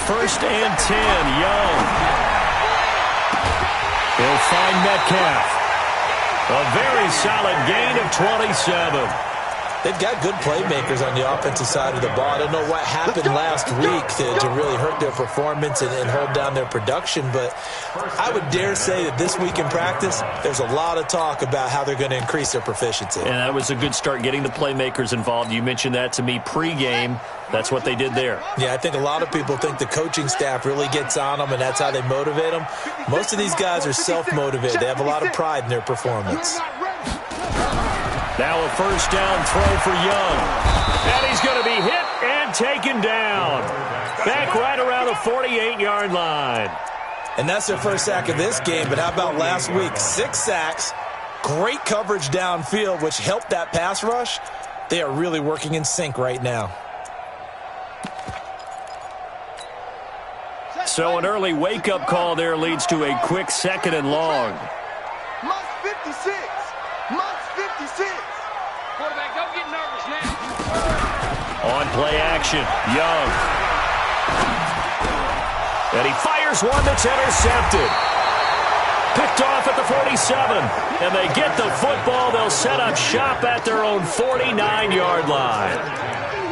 First and 10, Young. He'll find Metcalf. A very solid gain of 27. They've got good playmakers on the offensive side of the ball. I don't know what happened last week to really hurt their performance and hold down their production, but I would dare say that this week in practice, there's a lot of talk about how they're going to increase their proficiency. And that was a good start, getting the playmakers involved. You mentioned that to me pregame. That's what they did there. Yeah, I think a lot of people think the coaching staff really gets on them, and that's how they motivate them. Most of these guys are self-motivated. They have a lot of pride in their performance. Now a first down throw for Young. And he's going to be hit and taken down. Back right around the 48-yard line. And that's their first sack of this game, but how about last week? 6 sacks, great coverage downfield, which helped that pass rush. They are really working in sync right now. So an early wake-up call there leads to a quick 2nd and long. Must 56. Must 56. Quarterback, don't get nervous now. On play action, Young. And he fires one that's intercepted. Picked off at the 47. And they get the football. They'll set up shop at their own 49-yard line.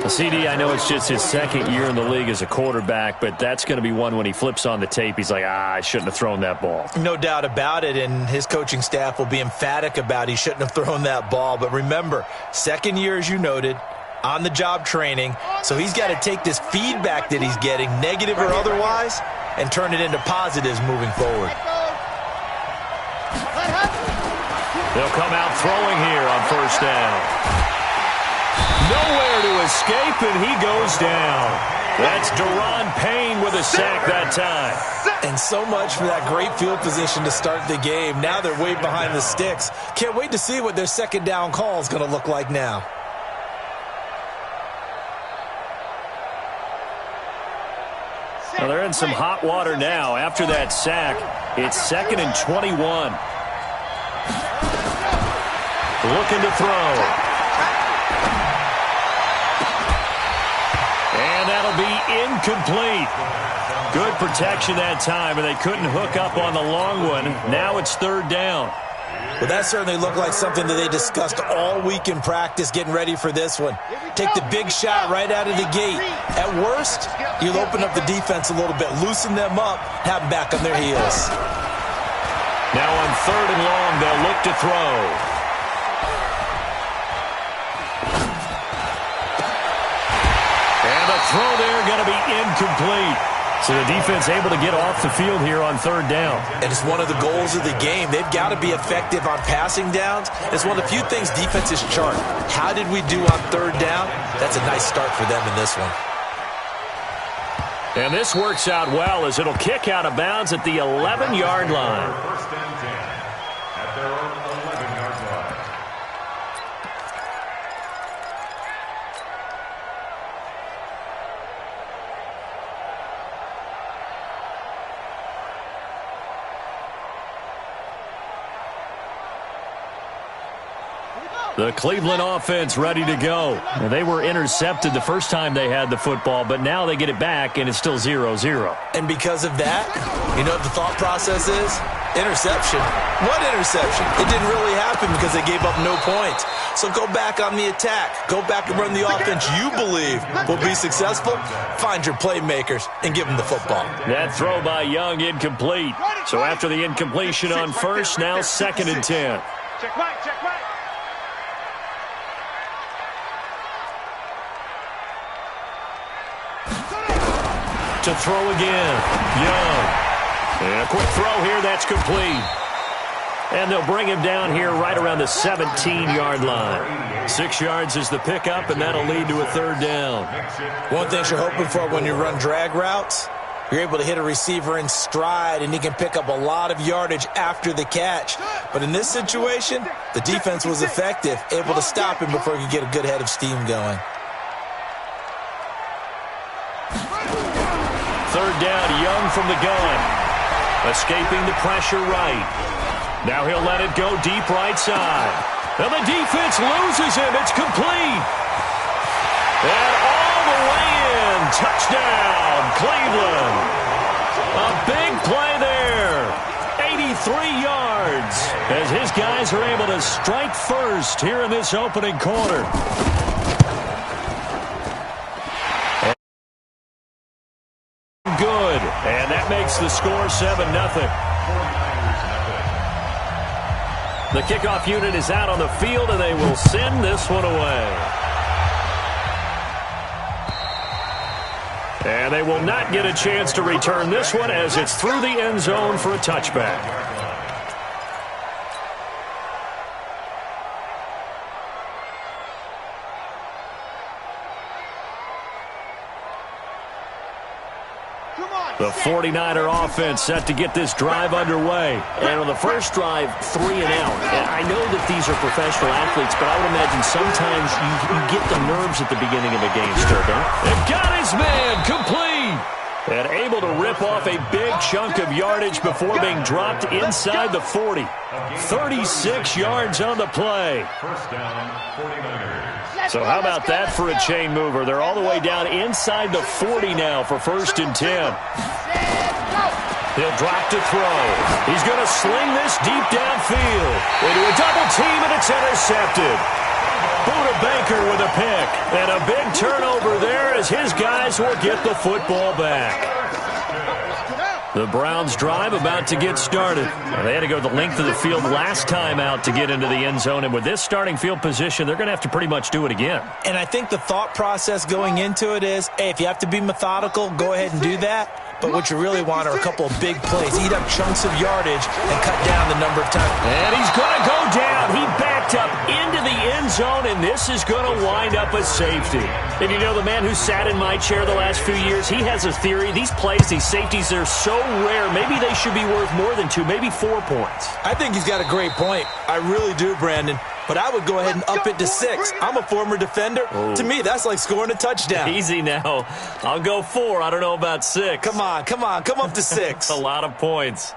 CD, I know it's just his 2nd year in the league as a quarterback, but that's going to be one when he flips on the tape, he's like, I shouldn't have thrown that ball. No doubt about it, and his coaching staff will be emphatic about he shouldn't have thrown that ball. But remember, 2nd year, as you noted, on-the-job training, so he's got to take this feedback that he's getting, negative or otherwise, and turn it into positives moving forward. They'll come out throwing here on first down. Nowhere to escape, and he goes down. That's Deron Payne with a sack that time. And so much for that great field position to start the game. Now they're way behind the sticks. Can't wait to see what their 2nd down call is going to look like now. Well, they're in some hot water now. After that sack, it's 2nd and 21. Looking to throw. And that'll be incomplete. Good protection that time, and they couldn't hook up on the long one. Now it's 3rd down. Well, that certainly looked like something that they discussed all week in practice, getting ready for this one. Take the big shot right out of the gate. At worst, you'll open up the defense a little bit, loosen them up, have them back on their heels. Now on 3rd and long, they'll look to throw. Throw there going to be incomplete. So the defense able to get off the field here on 3rd down. And it's one of the goals of the game. They've got to be effective on passing downs. It's one of the few things defenses chart. How did we do on 3rd down? That's a nice start for them in this one. And this works out well as it'll kick out of bounds at the 11-yard line. First and 10 at their own 11-yard line. The Cleveland offense ready to go. And they were intercepted the first time they had the football, but now they get it back, and it's still 0-0. And because of that, you know what the thought process is? Interception. What interception? It didn't really happen because they gave up no points. So go back on the attack. Go back and run the offense you believe will be successful. Find your playmakers and give them the football. That throw by Young incomplete. So after the incompletion on first, now 2nd and 10. Check right, check right. To throw again, Young. And a quick throw here, that's complete. And they'll bring him down here right around the 17-yard line. 6 yards is the pickup, and that'll lead to a 3rd down. One thing you're hoping for when you run drag routes, you're able to hit a receiver in stride, and he can pick up a lot of yardage after the catch. But in this situation, the defense was effective, able to stop him before he could get a good head of steam going. 3rd down, Young from the gun. Escaping the pressure right. Now he'll let it go deep right side. And the defense loses him. It's complete. And all the way in. Touchdown, Cleveland. A big play there. 83 yards as his guys are able to strike first here in this opening quarter. Good. And that makes the score 7-0. The kickoff unit is out on the field, and they will send this one away. And they will not get a chance to return this one as it's through the end zone for a touchback. The 49er offense set to get this drive underway. And on the first drive, 3 and out. And I know that these are professional athletes, but I would imagine sometimes you get the nerves at the beginning of a game, Sturgeon. And got his man complete. And able to rip off a big chunk of yardage before being dropped inside the 40. 36 yards on the play. First down, 49ers. So how about that for a chain mover? They're all the way down inside the 40 now for 1st and 10. He'll drop to throw. He's going to sling this deep downfield into a double team, and it's intercepted. Buda Baker with a pick. And a big turnover there as his guys will get the football back. The Browns drive about to get started. They had to go the length of the field last time out to get into the end zone, and with this starting field position, they're going to have to pretty much do it again. And I think the thought process going into it is, hey, if you have to be methodical, go ahead and do that. But what you really want are a couple of big plays. Eat up chunks of yardage and cut down the number of times. And he's going to go down. He backed up into the end zone, and this is going to wind up a safety. And you know, the man who sat in my chair the last few years, he has a theory. These plays, these safeties, they're so rare. Maybe they should be worth more than 2, maybe 4 points. I think he's got a great point. I really do, Brandon. But I would go ahead and up it to 6. I'm a former defender. Oh. To me, that's like scoring a touchdown. Easy now. I'll go 4. I don't know about 6. Come on. Come up to 6. A lot of points.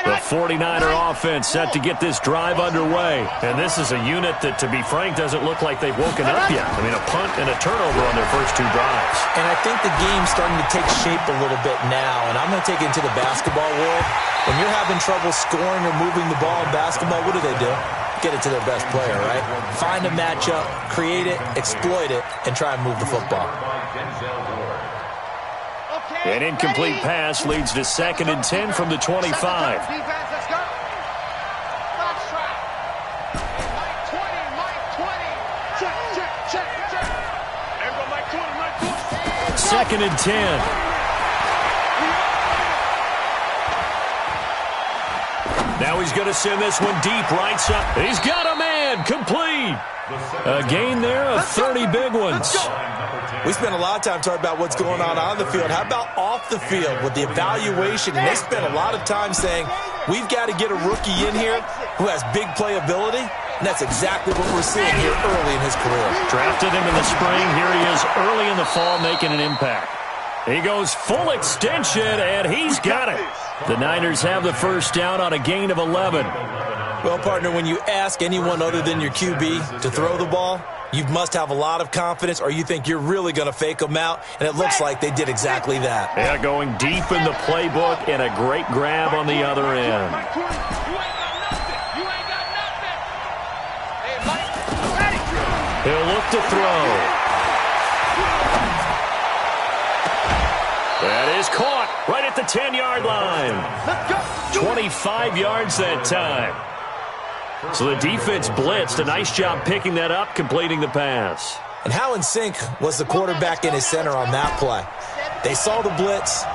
The 49er offense set to get this drive underway. And this is a unit that, to be frank, doesn't look like they've woken up yet. I mean, a punt and a turnover on their first 2 drives. And I think the game's starting to take shape a little bit now. And I'm going to take it into the basketball world. When you're having trouble scoring or moving the ball in basketball, what do? Get it to their best player, right? Find a matchup, create it, exploit it, and try and move the football. An incomplete pass leads to 2nd and 10 from the 25. Second and 10. Now he's going to send this one deep right side. He's got a man complete. A gain there of 30 big ones. We spent a lot of time talking about what's going on the field. How about off the field with the evaluation? And they spent a lot of time saying, we've got to get a rookie in here who has big playability. And that's exactly what we're seeing here early in his career. Drafted him in the spring. Here he is early in the fall making an impact. He goes full extension, and he's got it. The Niners have the first down on a gain of 11. Well, partner, when you ask anyone other than your QB to throw the ball, you must have a lot of confidence, or you think you're really going to fake them out, and it looks like they did exactly that. Yeah, going deep in the playbook and a great grab on the other end. He'll look to throw. That is caught right at the 10-yard line. 25 yards that time. So the defense blitzed. A nice job picking that up, completing the pass. And how in sync was the quarterback and his center on that play? They saw the blitz,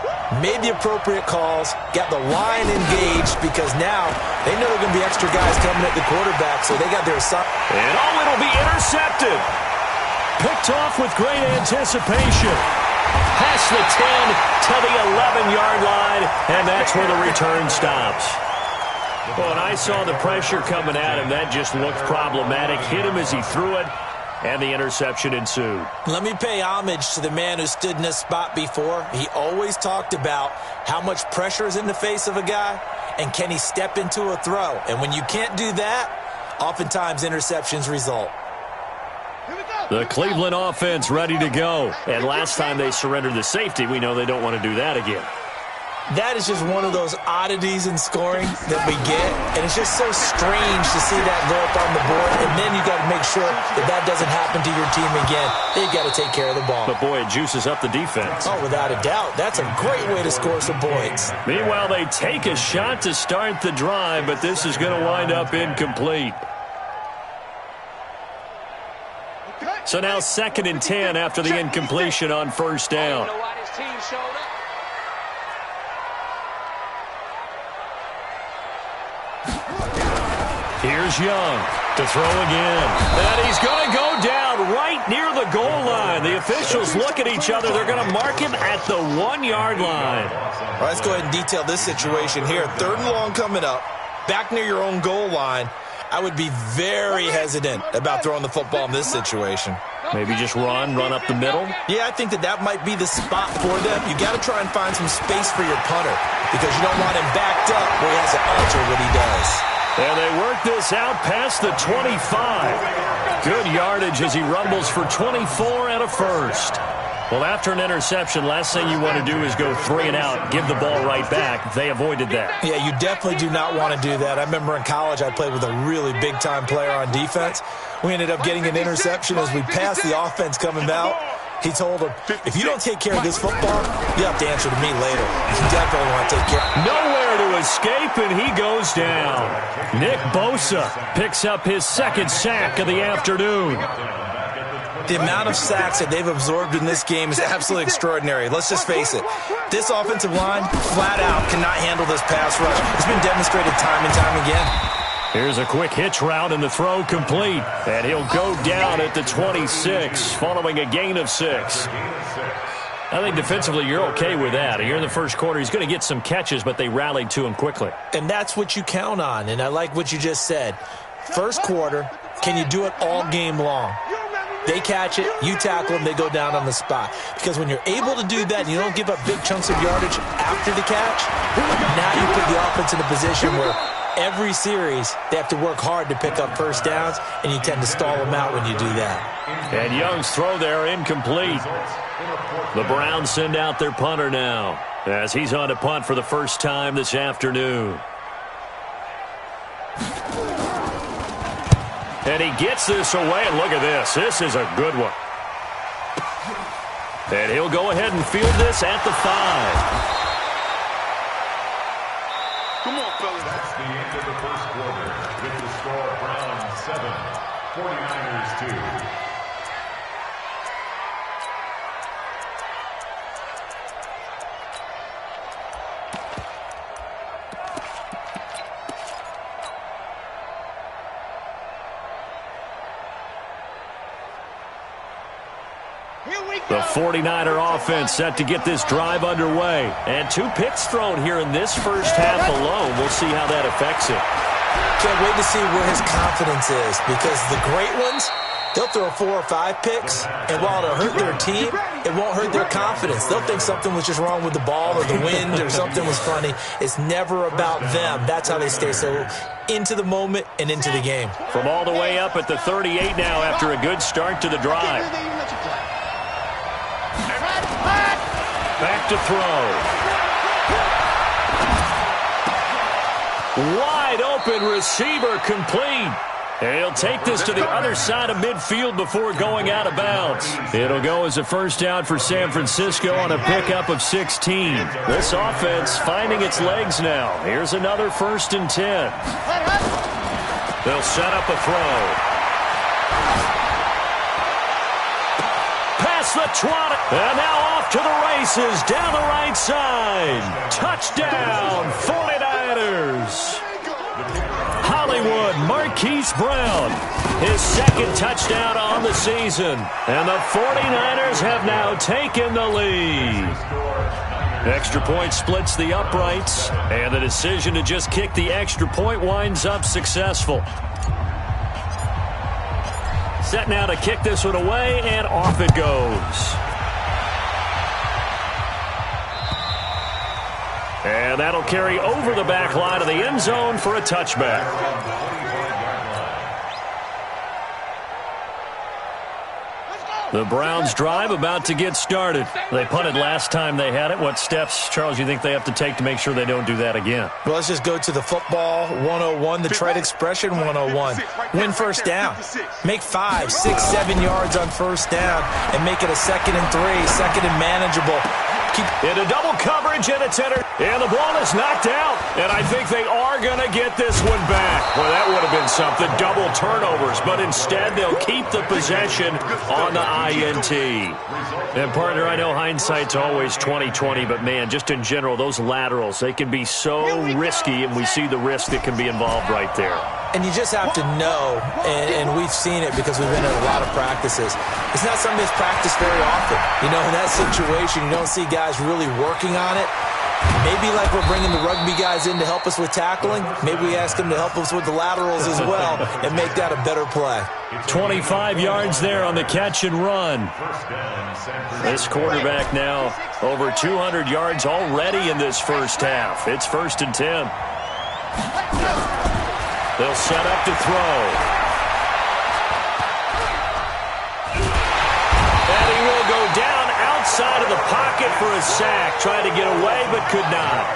made the appropriate calls, got the line engaged, because now they know there are going to be extra guys coming at the quarterback, so they got their assignment. And it'll be intercepted. Picked off with great anticipation. Past the 10 to the 11-yard line, and that's where the return stops. Well, and I saw the pressure coming at him. That just looked problematic. Hit him as he threw it, and the interception ensued. Let me pay homage to the man who stood in this spot before. He always talked about how much pressure is in the face of a guy, And can he step into a throw? And when you can't do that, oftentimes interceptions result. The Cleveland offense ready to go. And last time they surrendered the safety, we know they don't want to do that again. That is just one of those oddities in scoring that we get. And it's just so strange to see that go up on the board. And then you got to make sure that that doesn't happen to your team again. They've got to take care of the ball. But, boy, it juices up the defense. Oh, without a doubt. That's a great way to score some points. Meanwhile, they take a shot to start the drive, but this is going to wind up incomplete. So now 2nd and 10 after the incompletion on first down. Here's Young to throw again. And he's going to go down right near the goal line. The officials look at each other. They're going to mark him at the 1-yard line. All right, let's go ahead and detail this situation here. 3rd and long coming up. Back near your own goal line. I would be very hesitant about throwing the football in this situation. Maybe just run up the middle? Yeah, I think that might be the spot for them. You got to try and find some space for your punter because you don't want him backed up where he has to alter what he does. And they work this out past the 25. Good yardage as he rumbles for 24 and a first. Well, after an interception, last thing you want to do is go 3 and out, give the ball right back. They avoided that. Yeah, you definitely do not want to do that. I remember in college I played with a really big-time player on defense. We ended up getting an interception as we passed the offense coming out. He told him, if you don't take care of this football, you have to answer to me later. You definitely want to take care. Nowhere to escape, and he goes down. Nick Bosa picks up his 2nd sack of the afternoon. The amount of sacks that they've absorbed in this game is absolutely extraordinary. Let's just face it. This offensive line, flat out, cannot handle this pass rush. It's been demonstrated time and time again. Here's a quick hitch route and the throw complete. And he'll go down at the 26 following a gain of 6. I think defensively you're okay with that. Here in the first quarter, he's going to get some catches, but they rallied to him quickly. And that's what you count on, and I like what you just said. First quarter, can you do it all game long? They catch it, you tackle them, they go down on the spot. Because when you're able to do that and you don't give up big chunks of yardage after the catch, now you put the offense in a position where every series they have to work hard to pick up first downs, and you tend to stall them out when you do that. And Young's throw there incomplete. The Browns send out their punter now as he's on to punt for the first time this afternoon. And he gets this away, and look at this. This is a good one. And he'll go ahead and field this at the 5. Come on, fellas. That's the end of the first quarter. With the score, Browns 7, 49ers 2. The 49er offense set to get this drive underway. And 2 picks thrown here in this first half alone. We'll see how that affects it. Can't wait to see where his confidence is, because the great ones, they'll throw 4 or 5 picks, and while it'll hurt their team, it won't hurt their confidence. They'll think something was just wrong with the ball or the wind or something was funny. It's never about them. That's how they stay so into the moment and into the game. From all the way up at the 38 now after a good start to the drive. Back to throw. Wide open receiver complete. And he'll take this to the other side of midfield before going out of bounds. It'll go as a first down for San Francisco on a pickup of 16. This offense finding its legs now. Here's another 1st and 10. They'll set up a throw. Past the 20. And now off to the races down the right side. Touchdown, 49ers. Hollywood Marquise Brown, his 2nd touchdown on the season. And the 49ers have now taken the lead. Extra point splits the uprights, and the decision to just kick the extra point winds up successful. Set now to kick this one away, and off it goes. And that'll carry over the back line of the end zone for a touchback. The Browns drive about to get started. They punted last time they had it. What steps, Charles, you think they have to take to make sure they don't do that again? Well, let's just go to the football 101, the trade expression 101. Win first down. Make 5, 6, 7 yards on first down and make it a 2nd and 3, 2nd and manageable. Into double coverage, and it's entered. And the ball is knocked out. And I think they are going to get this one back. Well, that would have been something. Double turnovers. But instead, they'll keep the possession on the INT. And, partner, I know hindsight's always 20/20, but, man, just in general, those laterals, they can be so risky, and we see the risk that can be involved right there. And you just have to know, and we've seen it because we've been in a lot of practices. It's not something that's practiced very often. You know, in that situation, you don't see guys really working on it. Maybe like we're bringing the rugby guys in to help us with tackling. Maybe we ask them to help us with the laterals as well and make that a better play. 25 yards there on the catch and run. This quarterback now over 200 yards already in this first half. It's 1st and 10. They'll set up to throw. And he will go down outside of the pocket for a sack. Tried to get away, but could not.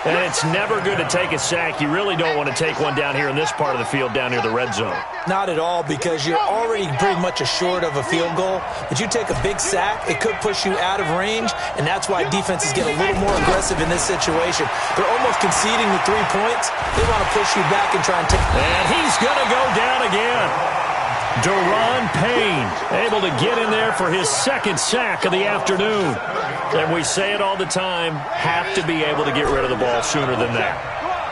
And it's never good to take a sack. You really don't want to take one down here in this part of the field, down near the red zone. Not at all, because you're already pretty much assured of a field goal. But you take a big sack, it could push you out of range, and that's why defenses get a little more aggressive in this situation. They're almost conceding the 3 points. They want to push you back and try and take... And he's going to go down again. Deron Payne able to get in there for his 2nd sack of the afternoon. And we say it all the time, have to be able to get rid of the ball sooner than that.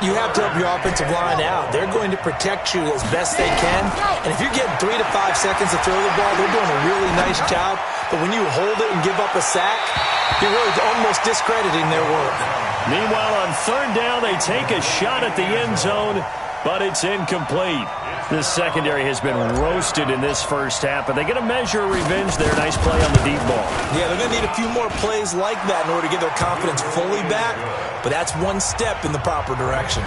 You have to help your offensive line out. They're going to protect you as best they can. And if you're getting 3 to 5 seconds to throw the ball, they're doing a really nice job. But when you hold it and give up a sack, you're really almost discrediting their work. Meanwhile, on 3rd down, they take a shot at the end zone, but it's incomplete. This secondary has been roasted in this first half, but they get a measure of revenge there. Nice play on the deep ball. Yeah, they're going to need a few more plays like that in order to get their confidence fully back, but that's one step in the proper direction.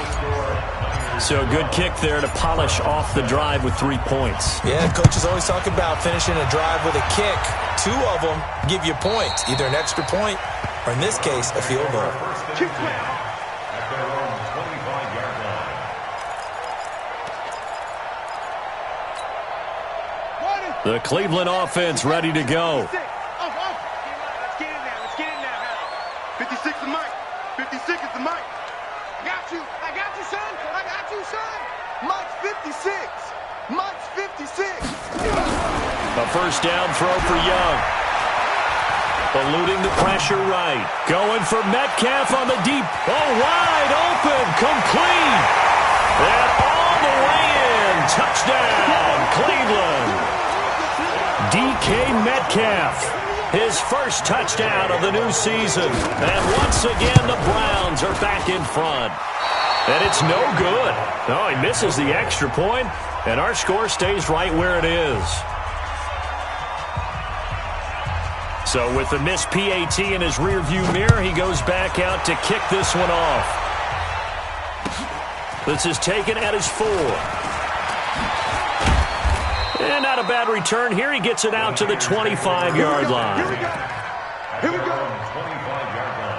So a good kick there to polish off the drive with 3 points. Yeah, coaches always talk about finishing a drive with a kick. 2 of them give you points, either an extra point or, in this case, a field goal. The Cleveland offense ready to go. Let's get in now. Let's get in now. 56 is Mike. 56 is the Mike. I got you, son. I got you, son. Mike's 56. Mike's 56. A first down throw for Young. Eluding the pressure right. Going for Metcalf on the deep. Oh, wide open. Complete. And all the way in. Touchdown, Cleveland. DK Metcalf, his first touchdown of the new season. And once again, the Browns are back in front. And it's no good. No, he misses the extra point, and our score stays right where it is. So with the missed PAT in his rearview mirror, he goes back out to kick this one off. This is taken at his 4. And not a bad return here. He gets it out to the 25-yard line. Here we go. Here we go. 25-yard line.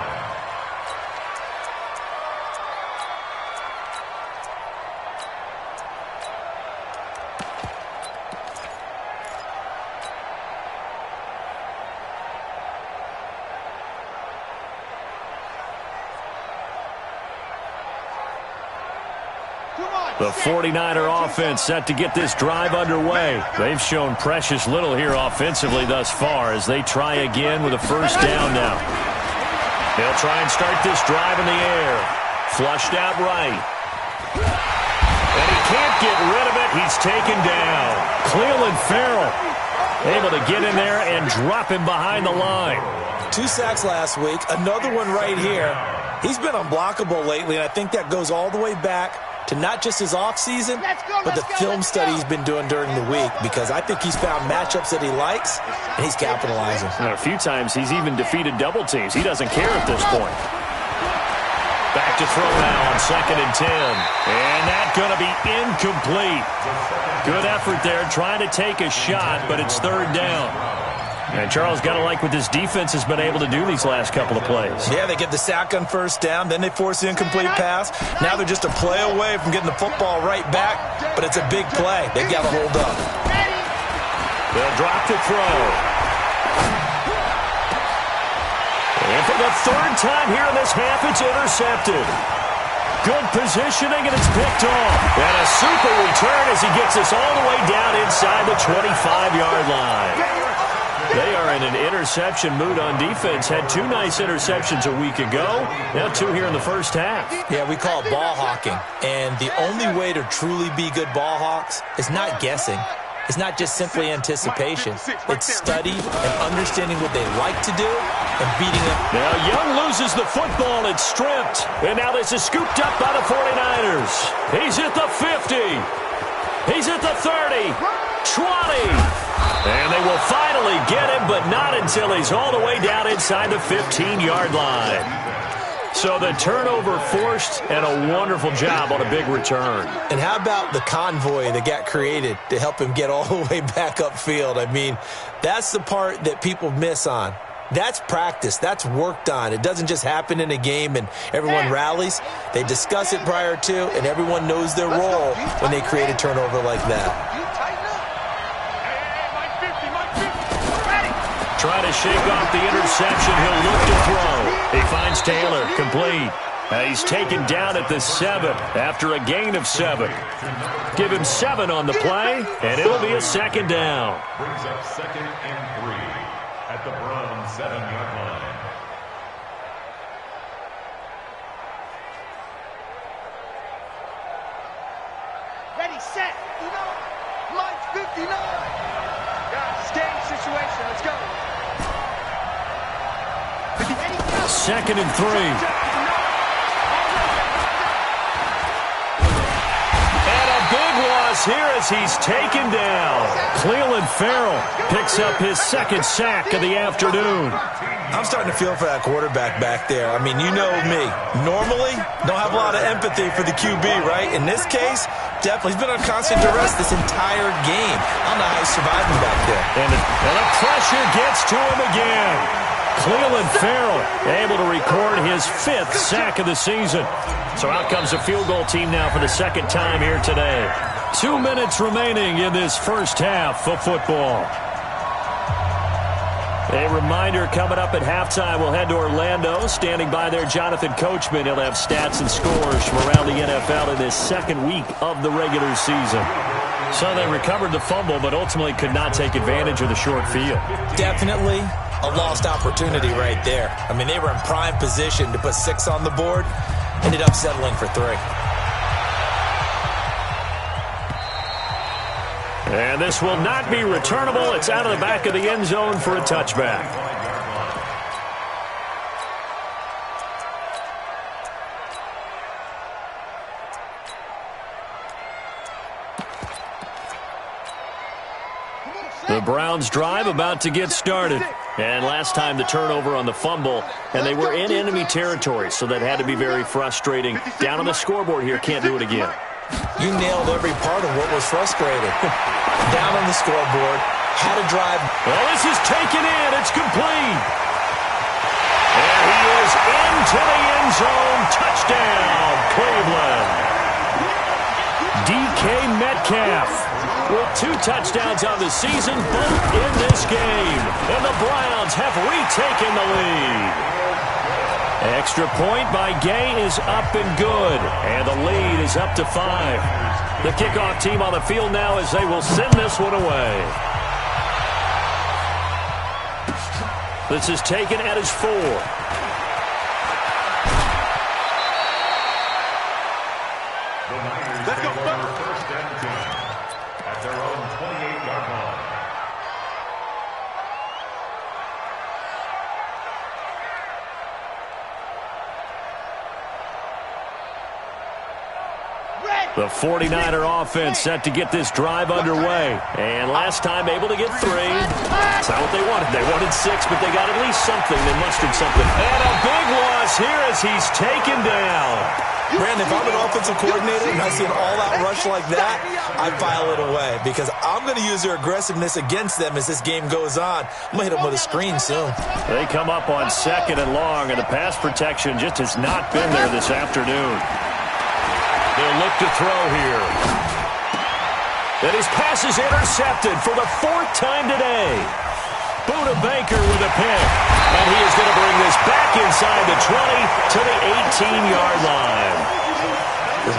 The 49er offense set to get this drive underway. They've shown precious little here offensively thus far as they try again with a first down now. They'll try and start this drive in the air. Flushed out right. And he can't get rid of it. He's taken down. Cleveland Farrell able to get in there and drop him behind the line. 2 sacks last week, another one right here. He's been unblockable lately, and I think that goes all the way back to not just his offseason, but the film study he's been doing during the week, because I think he's found matchups that he likes, and he's capitalizing. And a few times he's even defeated double teams. He doesn't care at this point. Back to throw now on 2nd and 10. And that's going to be incomplete. Good effort there trying to take a shot, but it's 3rd down. And Charles, got to like what this defense has been able to do these last couple of plays. Yeah, they get the sack on 1st down, then they force the incomplete pass. Now they're just a play away from getting the football right back, but it's a big play. They've got to hold up. They'll drop to throw. And for the 3rd time here in this half, it's intercepted. Good positioning, and it's picked off. And a super return as he gets us all the way down inside the 25-yard line. They are in an interception mood on defense. Had 2 nice interceptions a week ago. Now 2 here in the first half. Yeah, we call it ball hawking. And the only way to truly be good ball hawks is not guessing. It's not just simply anticipation. It's study and understanding what they like to do and beating them. Now Young loses the football. It's stripped. And now this is scooped up by the 49ers. He's at the 50. He's at the 30. 20. And they will finally get him, but not until he's all the way down inside the 15-yard line. So the turnover forced, and a wonderful job on a big return. And how about the convoy that got created to help him get all the way back upfield? I mean, that's the part that people miss on. That's practice. That's worked on. It doesn't just happen in a game and everyone rallies. They discuss it prior to, and everyone knows their role when they create a turnover like that. Trying to shake off the interception. He'll look to throw. He finds Taylor. Complete. He's taken down at the 7 after a gain of 7. Give him 7 on the play, and it'll be a 2nd down. Brings up 2nd and 3 at the Browns 7-yard line. Ready, set. Mike's 59. Guys, game situation. Let's go. 2nd and 3. And a big loss here as he's taken down. Cleveland Farrell picks up his 2nd sack of the afternoon. I'm starting to feel for that quarterback back there. I mean, you know me. Normally, don't have a lot of empathy for the QB, right? In this case, definitely. He's been on constant duress this entire game. I don't know how he's surviving back there. And the pressure gets to him again. Cleveland Farrell able to record his 5th sack of the season. So out comes the field goal team now for the 2nd time here today. 2 minutes remaining in this first half of football. A reminder coming up at halftime, we'll head to Orlando. Standing by there, Jonathan Coachman. He'll have stats and scores from around the NFL in this 2nd week of the regular season. So they recovered the fumble, but ultimately could not take advantage of the short field. Definitely a lost opportunity right there. I mean, they were in prime position to put 6 on the board. Ended up settling for 3. And this will not be returnable. It's out of the back of the end zone for a touchback. The Browns drive about to get started. And last time the turnover on the fumble, and they were in enemy territory, so that had to be very frustrating. Down on the scoreboard here, can't do it again. You nailed every part of what was frustrating. Down on the scoreboard, had to drive. Well, this is taken in. It's complete. And he is into the end zone. Touchdown, Cleveland. DK Metcalf with 2 touchdowns on the season, both in this game. And the Browns have retaken the lead. Extra point by Gay is up and good. And the lead is up to 5. The kickoff team on the field now as they will send this one away. This is taken at his 4. Let's go. First and 10 at their own 28-yard line. Ready. The 49er offense set to get this drive underway. And last time able to get 3. That's not what they wanted. They wanted 6, but they got at least something. They mustered something. And a big loss here as he's taken down. Brandon, if I'm an offensive coordinator and I see an all-out rush like that, I file it away because I'm going to use their aggressiveness against them as this game goes on. I'm going to hit them with a screen soon. They come up on 2nd and long, and the pass protection just has not been there this afternoon. They'll look to throw here. And his pass is intercepted for the 4th time today. Buda Baker with a pick. And he is going to bring this back inside the 20 to the 18-yard line.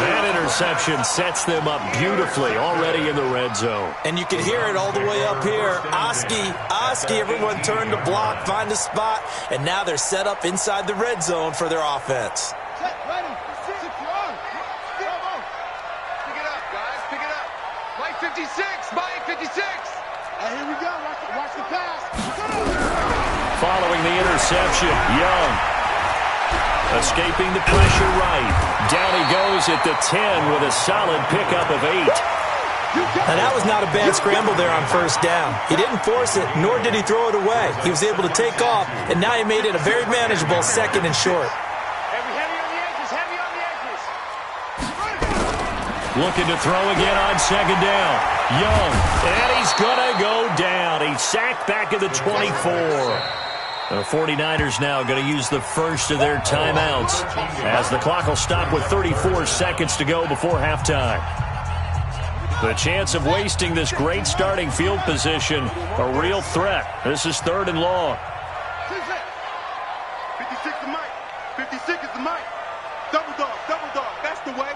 That interception sets them up beautifully already in the red zone. And you can hear it all the way up here. Oski, everyone turn to block, find a spot, and now they're set up inside the red zone for their offense. Set, ready. Pick it up, guys. Pick it up. Mike 56. Mike 56. And here we go. Watch the pass. Following the interception, Young escaping the pressure right. Down he goes at the 10 with a solid pickup of 8. And that was not a bad scramble there on 1st down. He didn't force it, nor did he throw it away. He was able to take off, and now he made it a very manageable 2nd and short. Heavy on the edges. Heavy on the edges. Looking to throw again on 2nd down. Young, and he's going to go down. He's sacked back at the 24. The 49ers now going to use the first of their timeouts as the clock will stop with 34 seconds to go before halftime. The chance of wasting this great starting field position, a real threat. This is 3rd and long. 56 is Mike. 56 is the Mike. Double dog. That's the way.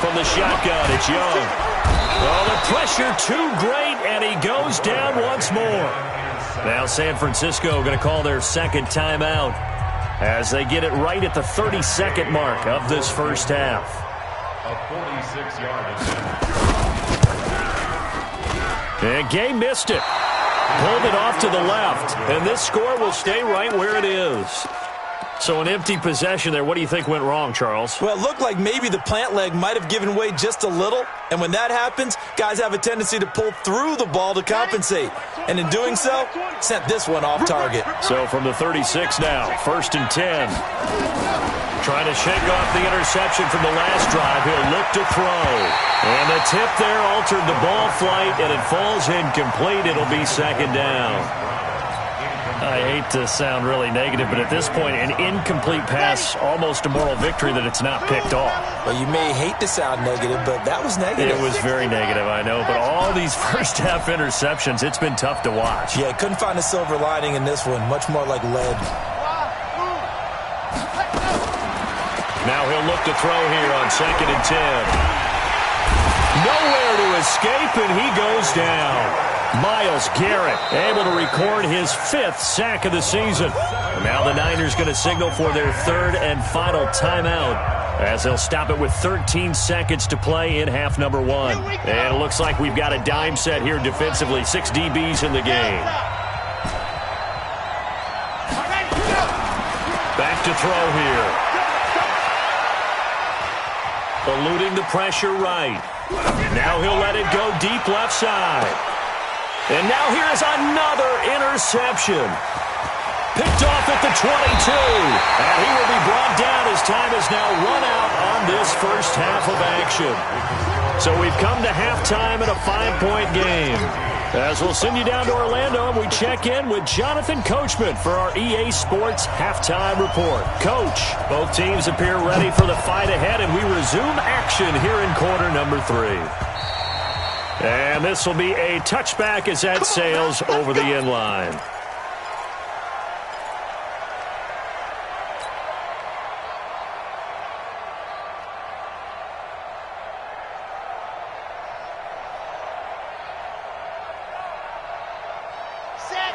From the shotgun, it's Young. Oh, the pressure too great, and he goes down once more. Now San Francisco going to call their 2nd timeout as they get it right at the 32nd mark of this first half. A 46-yard attempt. And Gay missed it. Pulled it off to the left, and this score will stay right where it is. So an empty possession there. What do you think went wrong, Charles? Well, it looked like maybe the plant leg might have given way just a little. And when that happens, guys have a tendency to pull through the ball to compensate. And in doing so, sent this one off target. So from the 36 now, 1st and 10. Trying to shake off the interception from the last drive. He'll look to throw. And the tip there altered the ball flight, and it falls incomplete. It'll be 2nd down. I hate to sound really negative, but at this point, an incomplete pass, almost a moral victory that it's not picked off. Well, you may hate to sound negative, but that was negative. It was very negative, I know, but all these first-half interceptions, it's been tough to watch. Yeah, couldn't find a silver lining in this one, much more like lead. Now he'll look to throw here on 2nd and 10. Nowhere to escape, and he goes down. Myles Garrett able to record his 5th sack of the season. And now the Niners going to signal for their 3rd and final timeout as they'll stop it with 13 seconds to play in half number 1. And it looks like we've got a dime set here defensively. 6 DBs in the game. Back to throw here. Eluding the pressure right. Now he'll let it go deep left side. And now here is another interception. Picked off at the 22. And he will be brought down as time is now run out on this first half of action. So we've come to halftime in a 5-point game. As we'll send you down to Orlando, and we check in with Jonathan Coachman for our EA Sports Halftime Report. Coach, both teams appear ready for the fight ahead, and we resume action here in quarter number 3. And this will be a touchback as that sails over the end line.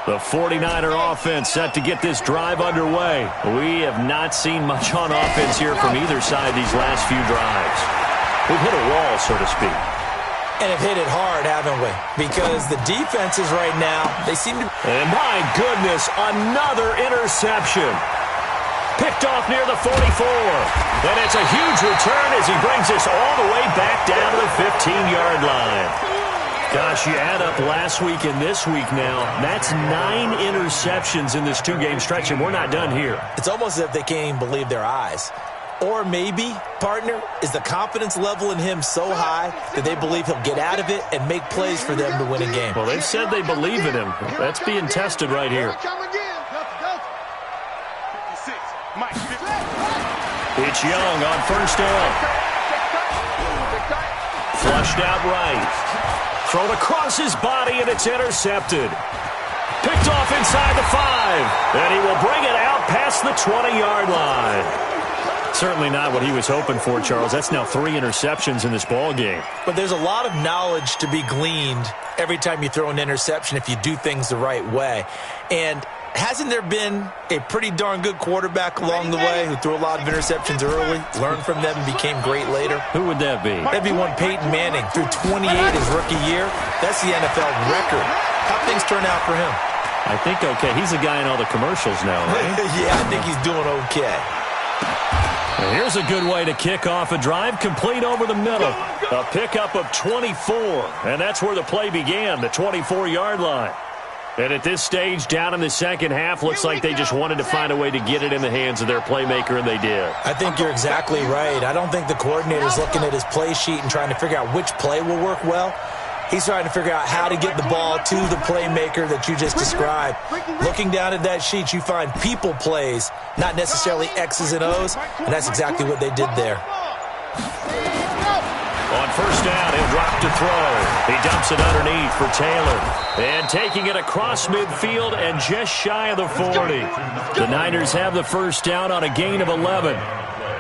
The 49er offense set to get this drive underway. We have not seen much on offense here from either side these last few drives. We've hit a wall, so to speak. And have hit it hard, haven't we? Because the defenses right now, they seem to... And my goodness, another interception. Picked off near the 44. And it's a huge return as he brings us all the way back down to the 15-yard line. Gosh, you add up last week and this week now, that's 9 interceptions in this 2-game stretch, and we're not done here. It's almost as if they can't even believe their eyes. Or maybe, partner, is the confidence level in him so high that they believe he'll get out of it and make plays for them to win a game. Well, they've said they believe in him. That's being tested right here. It's Young on first down. Flushed out right. Thrown across his body, and it's intercepted. Picked off inside the 5. And he will bring it out past the 20-yard line. Certainly not what he was hoping for, Charles. That's now 3 interceptions in this ball game. But there's a lot of knowledge to be gleaned every time you throw an interception if you do things the right way. And hasn't there been a pretty darn good quarterback along the way who threw a lot of interceptions early, learned from them, and became great later? Who would that be? That'd be one Peyton Manning. Threw 28 his rookie year. That's the NFL record. How'd things turn out for him? I think okay. He's a guy in all the commercials now, right? Yeah, I think he's doing okay. And here's a good way to kick off a drive, complete over the middle. A pickup of 24, and that's where the play began, the 24-yard line. And at this stage, down in the second half, looks like they just wanted to find a way to get it in the hands of their playmaker, and they did. I think you're exactly right. I don't think the coordinator's looking at his play sheet and trying to figure out which play will work well. He's trying to figure out how to get the ball to the playmaker that you just described. Looking down at that sheet, you find people plays, not necessarily X's and O's, and that's exactly what they did there. On first down, he'll drop to throw. He dumps it underneath for Taylor. And taking it across midfield and just shy of the 40. The Niners have the first down on a gain of 11.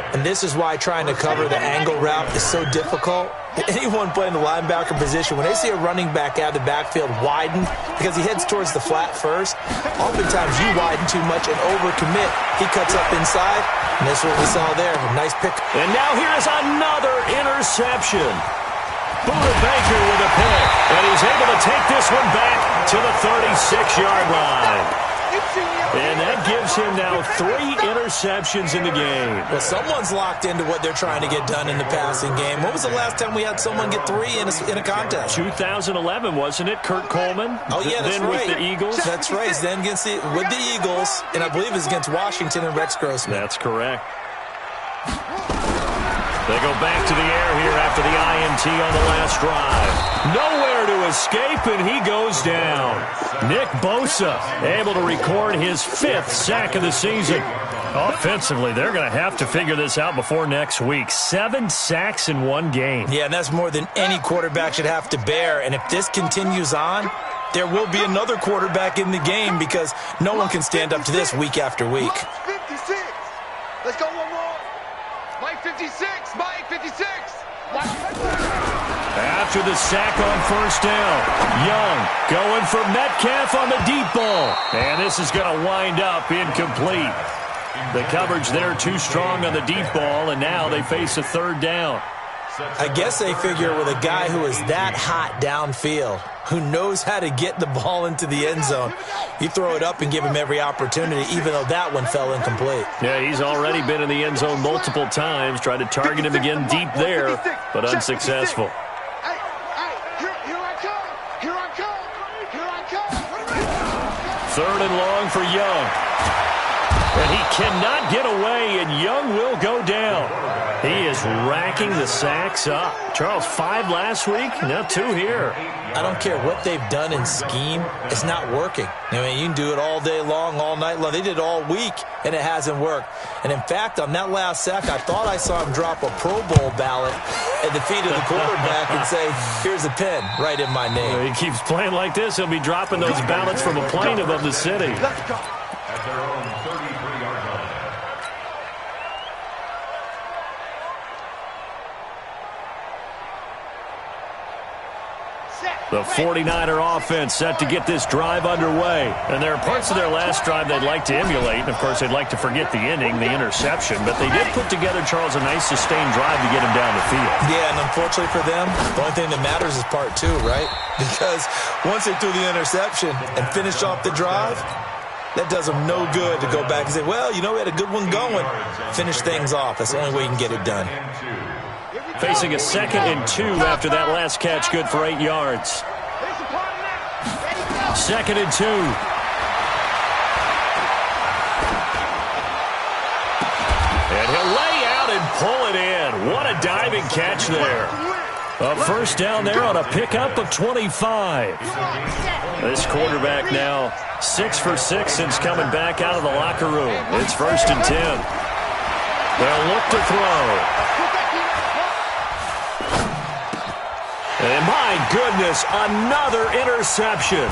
And this is why trying to cover the angle route is so difficult. Anyone playing the linebacker position, when they see a running back out of the backfield widen because he heads towards the flat first, oftentimes you widen too much and overcommit. He cuts up inside, and that's what we saw there. A nice pick. And now here is another interception. Buda Baker with a pick, and he's able to take this one back to the 36-yard line. And that gives him now 3 interceptions in the game. Well, someone's locked into what they're trying to get done in the passing game. When was the last time we had someone get 3 in a contest? 2011, wasn't it? Kurt Coleman? Oh, yeah, that's then right. with the Eagles? That's right. Then with the Eagles, and I believe it's against Washington and Rex Grossman. That's correct. They go back to the air here after the INT on the last drive. Nowhere to escape, and he goes down. Nick Bosa able to record his 5th sack of the season. Offensively, they're going to have to figure this out before next week. 7 sacks in 1 game. Yeah, and that's more than any quarterback should have to bear. And if this continues on, there will be another quarterback in the game because no one can stand up to this week after week. 56. Let's go one more. Mike 56. Mike 56. After the sack on first down, Young going for Metcalf on the deep ball. And this is going to wind up incomplete. The coverage there too strong on the deep ball, and now they face a 3rd down. I guess they figure with a guy who is that hot downfield, who knows how to get the ball into the end zone, you throw it up and give him every opportunity, even though that one fell incomplete. Yeah, he's already been in the end zone multiple times, tried to target him again deep there, but unsuccessful. Here I come. Here I come. Here I come. 3rd and long for Young. And he cannot get away, and Young will go down. He is racking the sacks up. Charles, 5 last week, now 2 here. I don't care what they've done in scheme. It's not working. I mean, you can do it all day long, all night long. They did it all week, and it hasn't worked. And, in fact, on that last sack, I thought I saw him drop a Pro Bowl ballot at the feet of the quarterback and say, here's a pen right in my name. He keeps playing like this, he'll be dropping those ballots from a plane above the city. At their own 33-yard line. The 49er offense set to get this drive underway. And there are parts of their last drive they'd like to emulate. And, of course, they'd like to forget the ending, the interception. But they did put together, Charles, a nice sustained drive to get him down the field. Yeah, and unfortunately for them, the only thing that matters is part 2, right? Because once they threw the interception and finished off the drive, That does him no good to go back and say, well, you know, we had a good one going. Finish things off. That's the only way you can get it done. Facing a 2nd and 2 after that last catch, good for 8 yards. 2nd and 2. And he'll lay out and pull it in. What a diving catch there. A first down there on a pickup of 25. This quarterback now 6 for 6 since coming back out of the locker room. It's 1st and 10. They'll look to throw. And my goodness, another interception.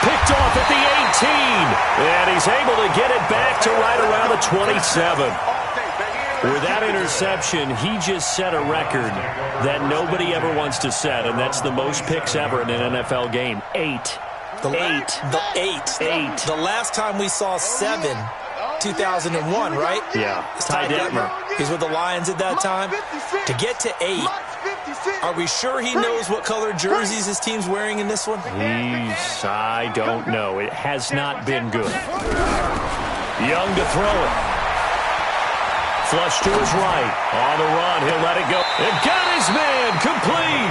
Picked off at the 18. And he's able to get it back to right around the 27. With that interception, he just set a record that nobody ever wants to set, and that's the most picks ever in an NFL game. 8. Eight. The last time we saw 7, 2001, right? Yeah. Ty Detmer. He's with the Lions at that time. To get to 8, are we sure he knows what color jerseys his team's wearing in this one? I don't know. It has not been good. Young to throw it. Flush to his right. On the run, he'll let it go. And got his man complete.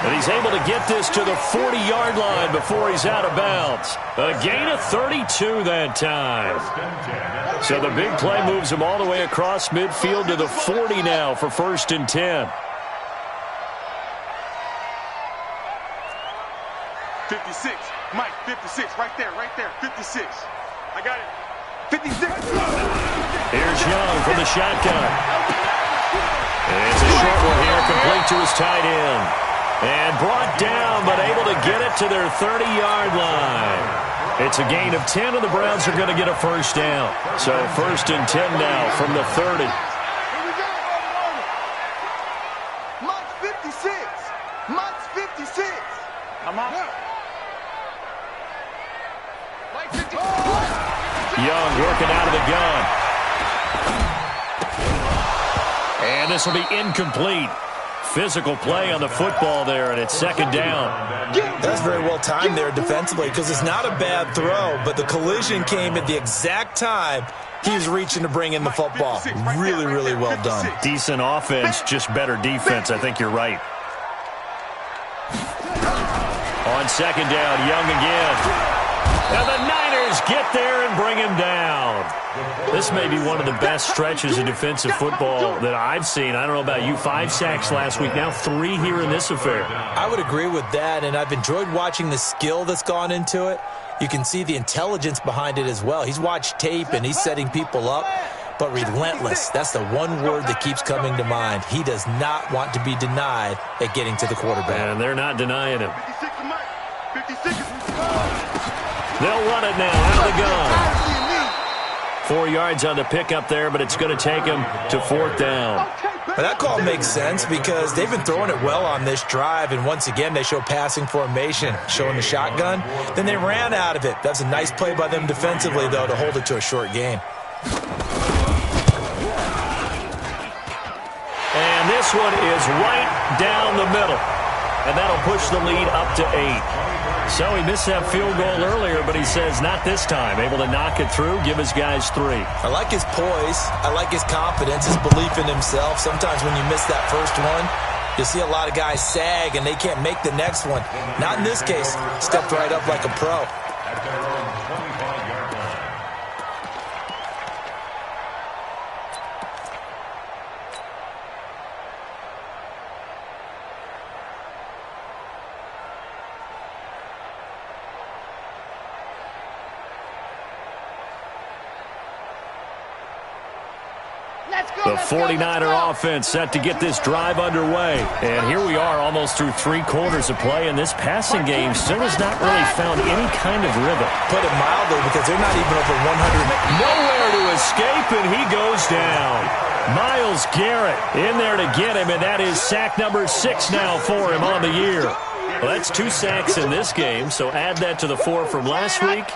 And he's able to get this to the 40-yard line before he's out of bounds. A gain of 32 that time. So the big play moves him all the way across midfield to the 40 now for 1st and 10. 56. Mike, 56. Right there. 56. I got it. 56. Here's Young from the shotgun. And it's a short one here, complete to his tight end. And brought down, but able to get it to their 30-yard line. It's a gain of 10, and the Browns are going to get a first down. So 1st and 10 now from the 30. Mike's 56. Mike's 56. I'm out. Mike 56. Young working out of the gun. And this will be incomplete. Physical play on the football there, and it's 2nd down. That's very well timed there defensively because it's not a bad throw, but the collision came at the exact time he was reaching to bring in the football. Really, really well done. Decent offense, just better defense. I think you're right. On 2nd down, Young again. And the Niners get there and bring him down. This may be one of the best stretches of defensive football that I've seen. I don't know about you. 5 sacks last week, now 3 here in this affair. I would agree with that, and I've enjoyed watching the skill that's gone into it. You can see the intelligence behind it as well. He's watched tape, and he's setting people up, but relentless. That's the one word that keeps coming to mind. He does not want to be denied at getting to the quarterback. And they're not denying him. 56 is Mike. 56 is... They'll run it now out of the gun. 4 yards on the pickup there, but it's going to take him to 4th down. But that call makes sense because they've been throwing it well on this drive, and once again they show passing formation, showing the shotgun. Then they ran out of it. That's a nice play by them defensively, though, to hold it to a short gain. And this one is right down the middle, and that'll push the lead up to 8. So he missed that field goal earlier, but he says not this time. Able to knock it through, give his guys 3. I like his poise. I like his confidence, his belief in himself. Sometimes when you miss that first one, you see a lot of guys sag and they can't make the next one. Not in this case. Stepped right up like a pro. At their own 25-yard line. The 49er offense set to get this drive underway. And here we are almost through 3 quarters of play, and this passing game still has not really found any kind of rhythm. Put it mildly, because they're not even over 100. Nowhere to escape, and he goes down. Myles Garrett in there to get him, and that is sack number 6 now for him on the year. Well, that's 2 sacks in this game, so add that to the 4 from last week.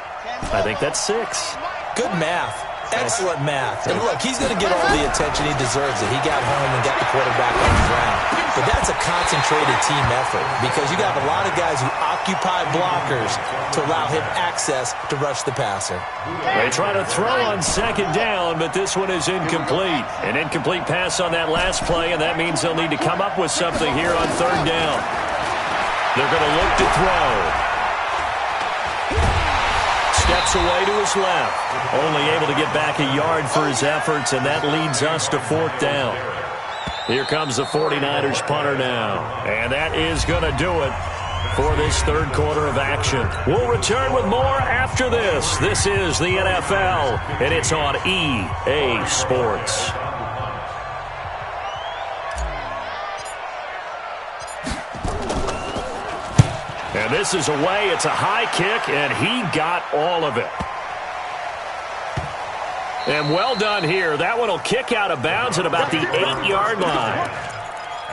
I think that's 6. Good math. Excellent math. And look, he's going to get all the attention he deserves. He got home and got the quarterback on the ground. But that's a concentrated team effort because you got a lot of guys who occupy blockers to allow him access to rush the passer. They try to throw on second down, but this one is incomplete. An incomplete pass on that last play, and that means they'll need to come up with something here on third down. They're going to look to throw. Steps away to his left. Only able to get back a yard for his efforts, and that leads us to fourth down. Here comes the 49ers punter now. And that is going to do it for this third quarter of action. We'll return with more after this. This is the NFL, and it's on EA Sports. And this is away. It's a high kick, and he got all of it. And well done here. That one will kick out of bounds at about the 8-yard line.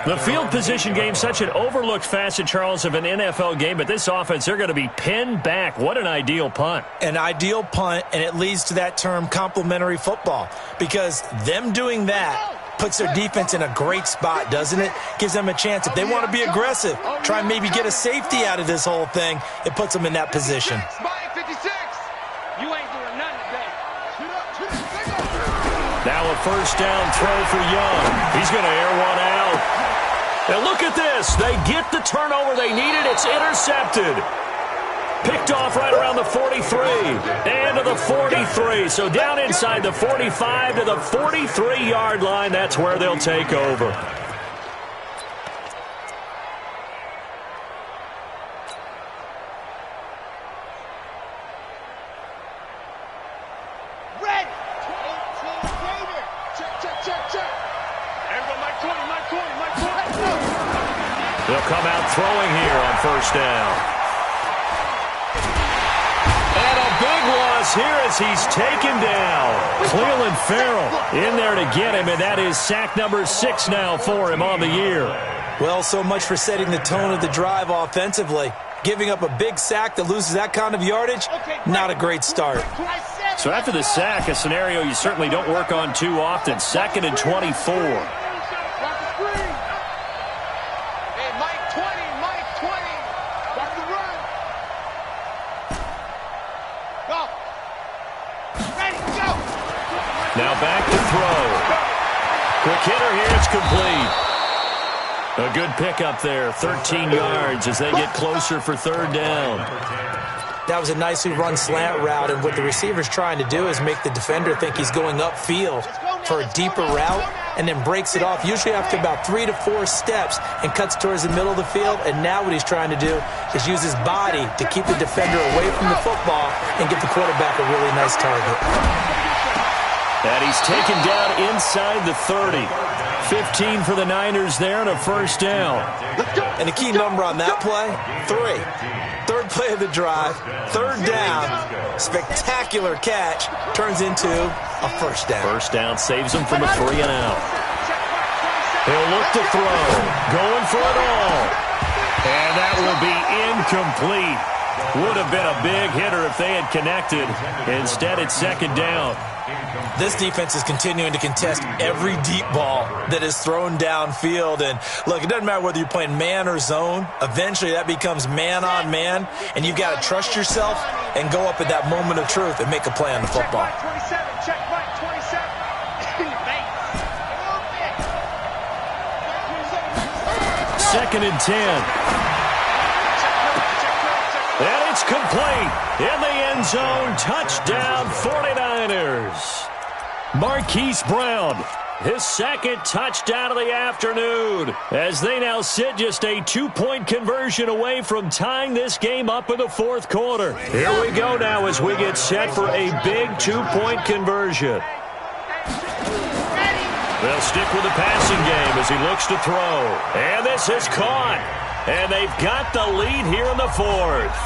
The field position game, such an overlooked facet, Charles, of an NFL game, but this offense, they're going to be pinned back. What an ideal punt. An ideal punt, and it leads to that term complementary football, because them doing that puts their defense in a great spot, doesn't it? Gives them a chance. If they want to be aggressive, try and maybe get a safety out of this whole thing, it puts them in that position. You ain't doing nothing today. Now a first down throw for Young. He's going to air one out. And look at this. They get the turnover they needed. It's intercepted. Picked off right around the 43 and to the 43. So down inside the 45 to the 43-yard line. That's where they'll take over. Red. Check. Everyone, Mike 20. They'll come out throwing here on first down. Here as he's taken down. Cleveland Farrell in there to get him, and that is sack number 6 now for him on the year. Well, so much for setting the tone of the drive offensively. Giving up a big sack that loses that kind of yardage, not a great start. So after the sack, a scenario you certainly don't work on too often. 2nd and 24. Now back to throw. Quick hitter here, it's complete. A good pickup there, 13 yards as they get closer for third down. That was a nicely run slant route, and what the receiver's trying to do is make the defender think he's going upfield for a deeper route and then breaks it off, usually after about 3 to 4 steps, and cuts towards the middle of the field. And now what he's trying to do is use his body to keep the defender away from the football and give the quarterback a really nice target. And he's taken down inside the 30. 15 for the Niners there and a first down. And the key number on that play, 3. Third play of the drive, third down, spectacular catch, turns into a first down. First down saves him from a 3 and out. He'll look to throw, going for it all. And that will be incomplete. Would have been a big hitter if they had connected. Instead, it's second down. This defense is continuing to contest every deep ball that is thrown downfield. And look, it doesn't matter whether you're playing man or zone. Eventually, that becomes man on man. And you've got to trust yourself and go up at that moment of truth and make a play on the football. Check right 27. Second and 10. And it's complete. In the end zone, touchdown 49ers. Marquise Brown, his second touchdown of the afternoon, as they now sit just a 2-point conversion away from tying this game up in the fourth quarter. Here we go now as we get set for a big 2-point conversion. They'll stick with the passing game as he looks to throw. And this is caught. And they've got the lead here in the fourth.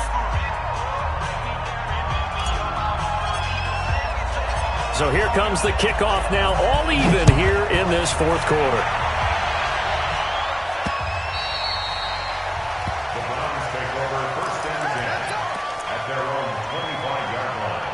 So here comes the kickoff now, all even here in this fourth quarter. The Browns take over first and 10 at their own 25-yard line.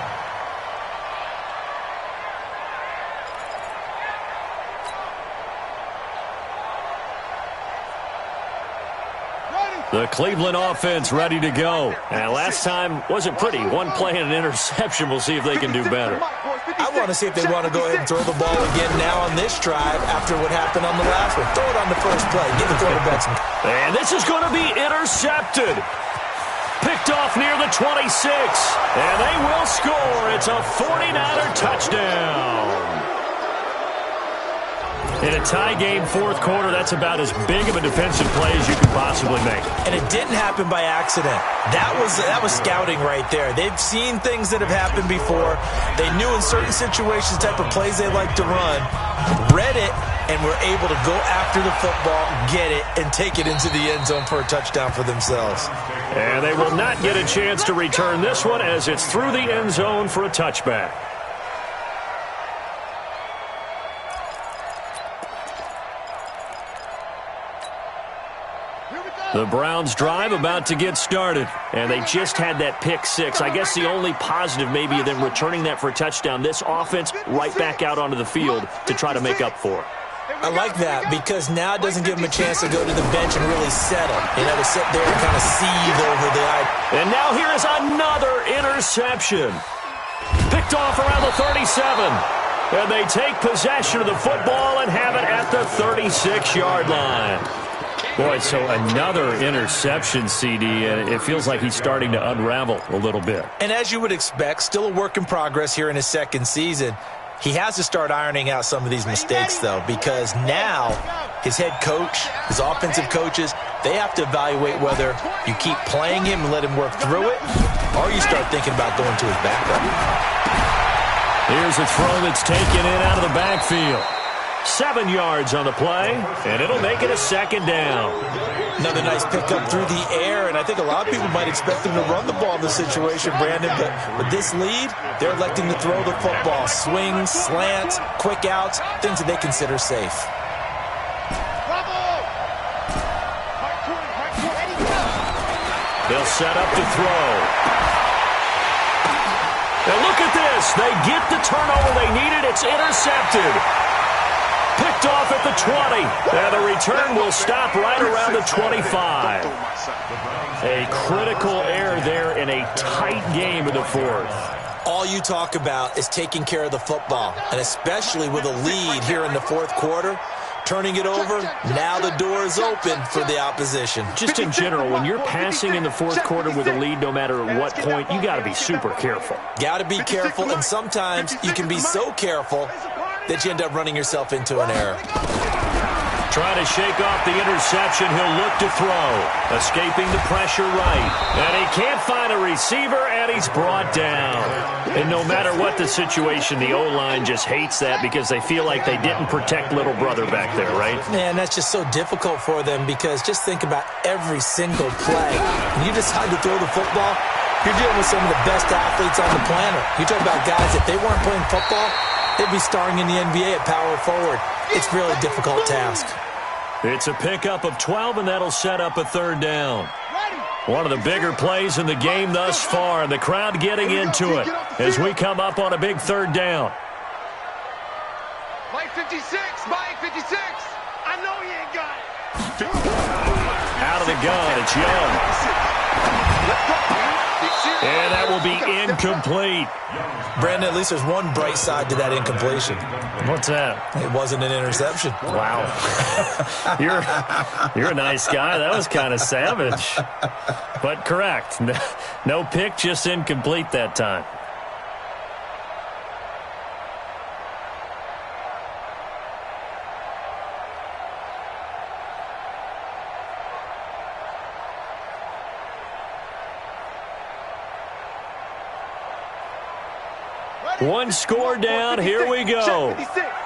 The Cleveland offense ready to go. And last time wasn't pretty. One play and an interception. We'll see if they can do better. I want to see if they want to go ahead and throw the ball again now on this drive after what happened on the last one. Throw it on the first play. Give the quarterback some. And this is going to be intercepted. Picked off near the 26. And they will score. It's a 49er touchdown. In a tie game, fourth quarter, that's about as big of a defensive play as you can possibly make. And it didn't happen by accident. That was scouting right there. They've seen things that have happened before. They knew in certain situations the type of plays they like to run, read it, and were able to go after the football, get it, and take it into the end zone for a touchdown for themselves. And they will not get a chance to return this one as it's through the end zone for a touchback. The Browns drive about to get started, and they just had that pick six. I guess the only positive maybe of them returning that for a touchdown, this offense right back out onto the field to try to make up for it. I like that because now it doesn't give them a chance to go to the bench and really settle. To sit there and kind of seethe over the eye. And now here is another interception. Picked off around the 37. And they take possession of the football and have it at the 36-yard line. Boy, so another interception, CD, and it feels like he's starting to unravel a little bit. And as you would expect, still a work in progress here in his second season. He has to start ironing out some of these mistakes, though, because now his head coach, his offensive coaches, they have to evaluate whether you keep playing him and let him work through it, or you start thinking about going to his backup. Here's a throw that's taken in out of the backfield. 7 yards on the play, and it'll make it a second down. Another nice pickup through the air, and I think a lot of people might expect him to run the ball in this situation, Brandon, but with this lead, they're electing to throw the football. Swings, slants, quick outs, things that they consider safe. They'll set up to throw. And look at this. They get the turnover they needed. It's intercepted. Picked off at the 20. And the return will stop right around the 25. A critical error there in a tight game in the fourth. All you talk about is taking care of the football, and especially with a lead here in the fourth quarter, turning it over, now the door is open for the opposition. Just in general, when you're passing in the fourth quarter with a lead, no matter at what point, you got to be super careful. Got to be careful, and sometimes you can be so careful that you end up running yourself into an error. Trying to shake off the interception, he'll look to throw. Escaping the pressure right. And he can't find a receiver, and he's brought down. And no matter what the situation, the O-line just hates that because they feel like they didn't protect little brother back there, right? Man, that's just so difficult for them because just think about every single play. When you decide to throw the football, you're dealing with some of the best athletes on the planet. You talk about guys, if they weren't playing football, they'd be starring in the NBA at power forward. It's a really difficult task. It's a pickup of 12, and that'll set up a third down. One of the bigger plays in the game thus far, and the crowd getting into it as we come up on a big third down. Mike 56, Mike 56. I know he ain't got it. Out of the gun, it's Young. And that will be incomplete. Brandon, at least there's one bright side to that incompletion. What's that? It wasn't an interception. Wow. You're a nice guy. That was kind of savage. But correct. No pick, just incomplete that time. One score down. Here we go.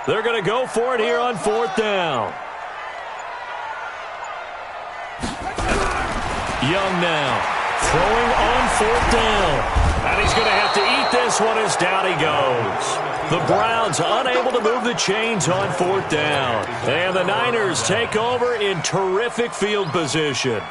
They're going to go for it here on fourth down. Young now throwing on fourth down. And he's going to have to eat this one as down he goes. The Browns unable to move the chains on fourth down. And the Niners take over in terrific field position.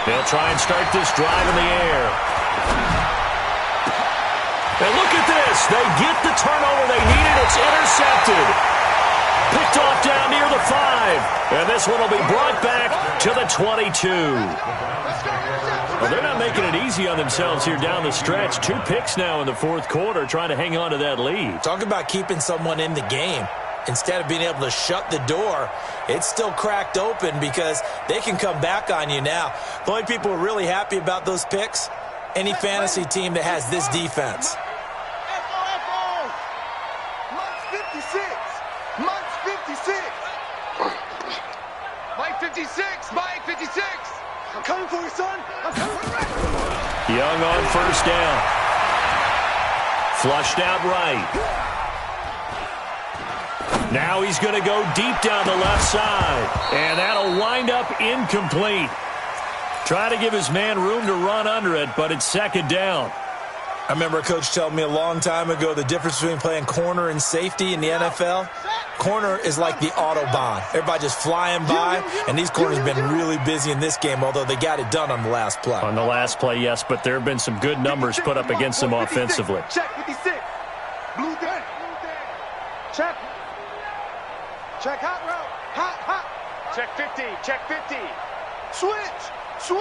They'll try and start this drive in the air. And look at this. They get the turnover they needed. It's intercepted. Picked off down near the 5. And this one will be brought back to the 22. Well, they're not making it easy on themselves here down the stretch. 2 picks now in the fourth quarter trying to hang on to that lead. Talk about keeping someone in the game. Instead of being able to shut the door, it's still cracked open because they can come back on you now. The only people who are really happy about those picks, any fantasy team that has this defense. Mike 56, Mike 56. I'm coming for you, son. I'm coming for you. Young on first down. Flushed out right. Now he's going to go deep down the left side. And that'll wind up incomplete. Trying to give his man room to run under it, but it's second down. I remember a coach telling me a long time ago the difference between playing corner and safety in the NFL. Corner is like the Autobahn. Everybody just flying by, and these corners have been really busy in this game, although they got it done on the last play. On the last play, yes, but there have been some good numbers put up against them offensively. Check 56. Blue thing. Check. Check hot route. Hot. Check 50, check 50. Switch. 6.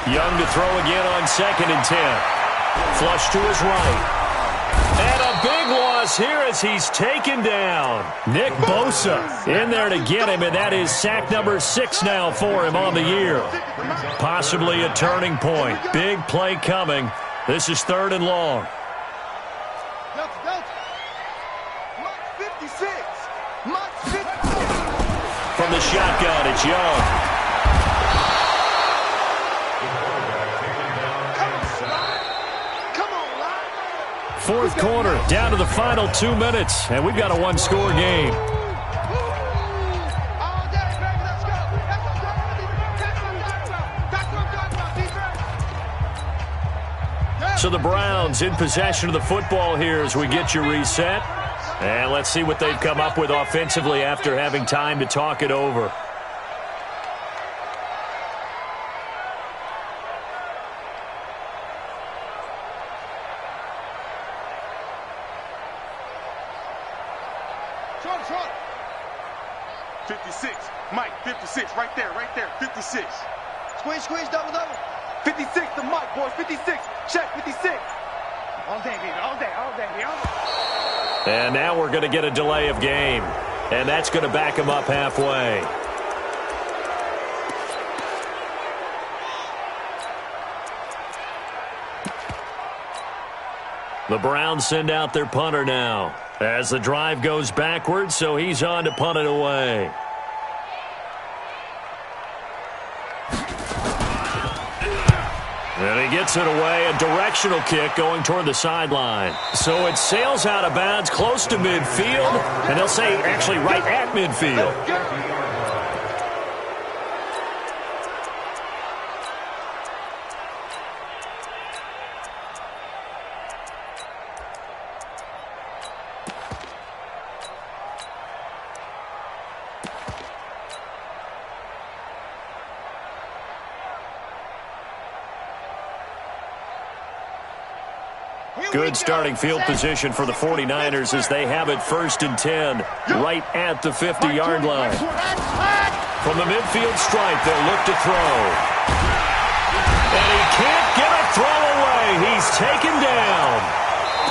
Young to throw again on 2nd and 10. Flush to his right. And a big loss here as he's taken down. Nick Bosa in there to get him, and that is sack number 6 now for him on the year. Possibly a turning point. Big play coming. This is 3rd and long. From the shotgun, it's Young. Fourth quarter, down to the final 2 minutes, and we've got a 1-score game. So the Browns in possession of the football here as we get you reset. And let's see what they've come up with offensively after having time to talk it over. Short. 56. Mike, 56. Right there. 56. Squeeze, double. 56 to Mike, boys. 56. Check 56. All day, baby. All day. And now we're going to get a delay of game. And that's going to back him up halfway. The Browns send out their punter now as the drive goes backwards, so he's on to punt it away. And he gets it away, a directional kick going toward the sideline. So it sails out of bounds close to midfield, and they'll say actually right at midfield. Good starting field position for the 49ers as they have it 1st and 10, right at the 50-yard line. From the midfield stripe, they'll look to throw. And he can't get a throw away. He's taken down.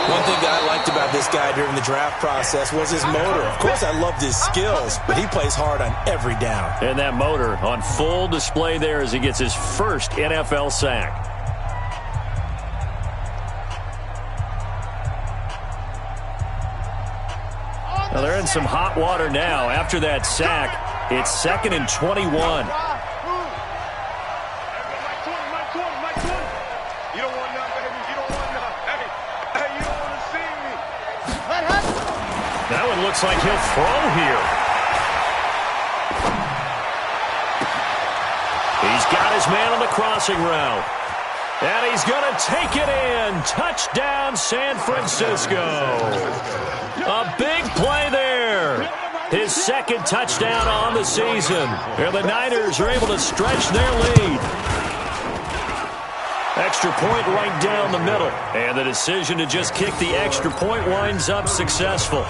One thing that I liked about this guy during the draft process was his motor. Of course, I loved his skills, but he plays hard on every down. And that motor on full display there as he gets his first NFL sack. Well, they're in some hot water now. After that sack, it's 2nd and 21. Mike 20. You don't want none, baby. You don't want none. Hey, you don't want to see me. That one looks like he'll throw here. He's got his man on the crossing route. And he's going to take it in. Touchdown, San Francisco. A big play there. His 2nd touchdown on the season. And the Niners are able to stretch their lead. Extra point right down the middle. And the decision to just kick the extra point winds up successful.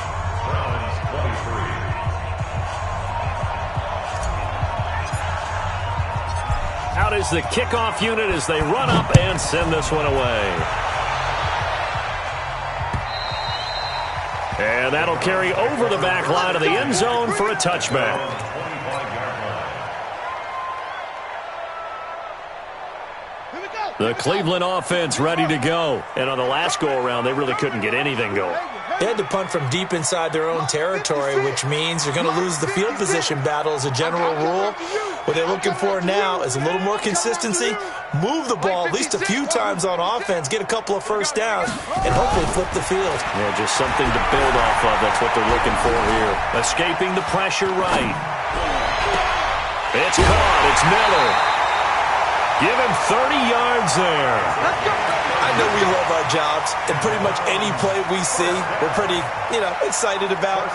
Out is the kickoff unit as they run up and send this one away. And that'll carry over the back line of the end zone for a touchback. The Cleveland offense ready to go. And on the last go-around, they really couldn't get anything going. They had to punt from deep inside their own territory, which means you're going to lose the field position battle as a general rule. What they're looking for now is a little more consistency, move the ball at least a few times on offense, get a couple of first downs, and hopefully flip the field. Yeah, just something to build off of. That's what they're looking for here. Escaping the pressure right. It's caught. It's Miller. Give him 30 yards there. I know we love our jobs, and pretty much any play we see, we're pretty, excited about.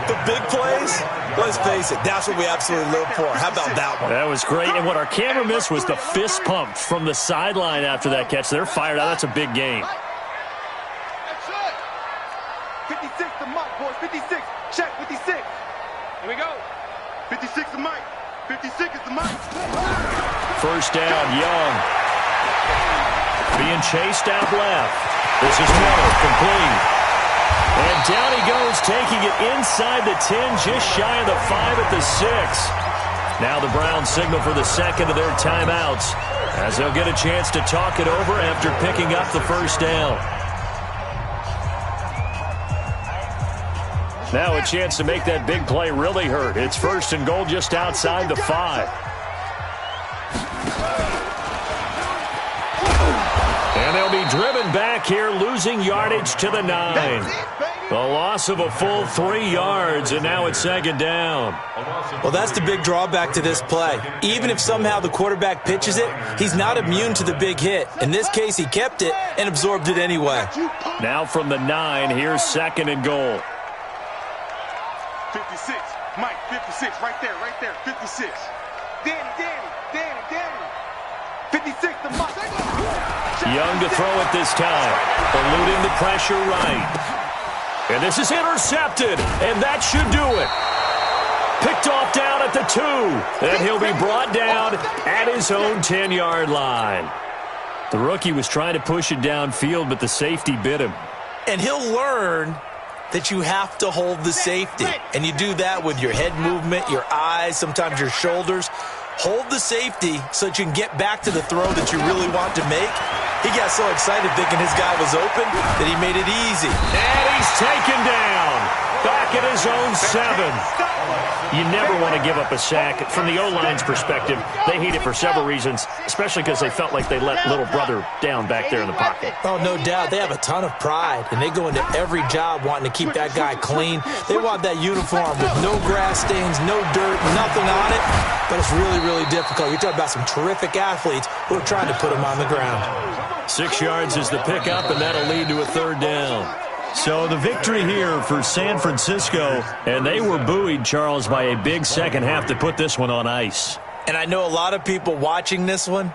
The big plays, let's face it, that's what we absolutely live for. How about that one? That was great, and what our camera missed was the fist pump from the sideline after that catch. They're fired out. That's a big game. That's it. 56 to Mike, boys. 56. Check, 56. Here we go. 56 to Mike. 56 is the Mike. First down, Young. Being chased out left. This is Miller, complete. And down he goes, taking it inside the 10, just shy of the 5 at the 6. Now the Browns signal for the second of their timeouts, as they'll get a chance to talk it over after picking up the first down. Now a chance to make that big play really hurt. It's first and goal just outside the 5. And they'll be driven back here, losing yardage to the 9. The loss of a full 3 yards, and now it's second down. Well, that's the big drawback to this play. Even if somehow the quarterback pitches it, he's not immune to the big hit. In this case, he kept it and absorbed it anyway. Now from the 9, here's second and goal. 56. Mike, 56. Right there, 56. Danny. 56 to Mike. Young to throw it this time. Eluding the pressure right. And this is intercepted, and that should do it. Picked off down at the 2. And he'll be brought down at his own 10-yard line. The rookie was trying to push it downfield, but the safety bit him. And he'll learn that you have to hold the safety. And you do that with your head movement, your eyes, sometimes your shoulders. Hold the safety so that you can get back to the throw that you really want to make. He got so excited thinking his guy was open that he made it easy. And he's taken down. Back at his own 7. You never want to give up a sack. From the O-line's perspective, they hate it for several reasons, especially because they felt like they let little brother down back there in the pocket. Oh, no doubt. They have a ton of pride, and they go into every job wanting to keep that guy clean. They want that uniform with no grass stains, no dirt, nothing on it, but it's really, really difficult. You're talking about some terrific athletes who are trying to put him on the ground. 6 yards is the pickup, and that'll lead to a third down. So the victory here for San Francisco, and they were buoyed, Charles, by a big second half to put this one on ice. And I know a lot of people watching this one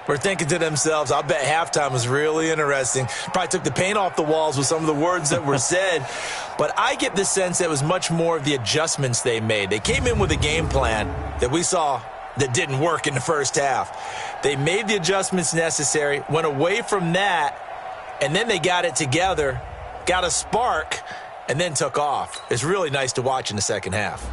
were thinking to themselves, I'll bet halftime was really interesting. Probably took the paint off the walls with some of the words that were said. But I get the sense that it was much more of the adjustments they made. They came in with a game plan that we saw that didn't work in the first half. They made the adjustments necessary, went away from that, and then they got it together, got a spark, and then took off. It's really nice to watch in the second half.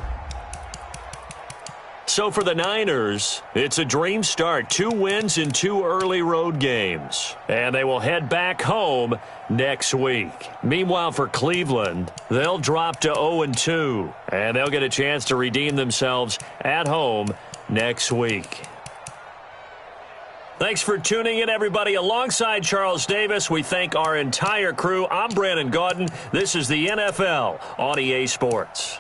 So for the Niners, it's a dream start. 2 wins in 2 early road games. And they will head back home next week. Meanwhile, for Cleveland, they'll drop to 0-2. And they'll get a chance to redeem themselves at home next week. Thanks for tuning in, everybody. Alongside Charles Davis, we thank our entire crew. I'm Brandon Gaudin. This is the NFL on EA Sports.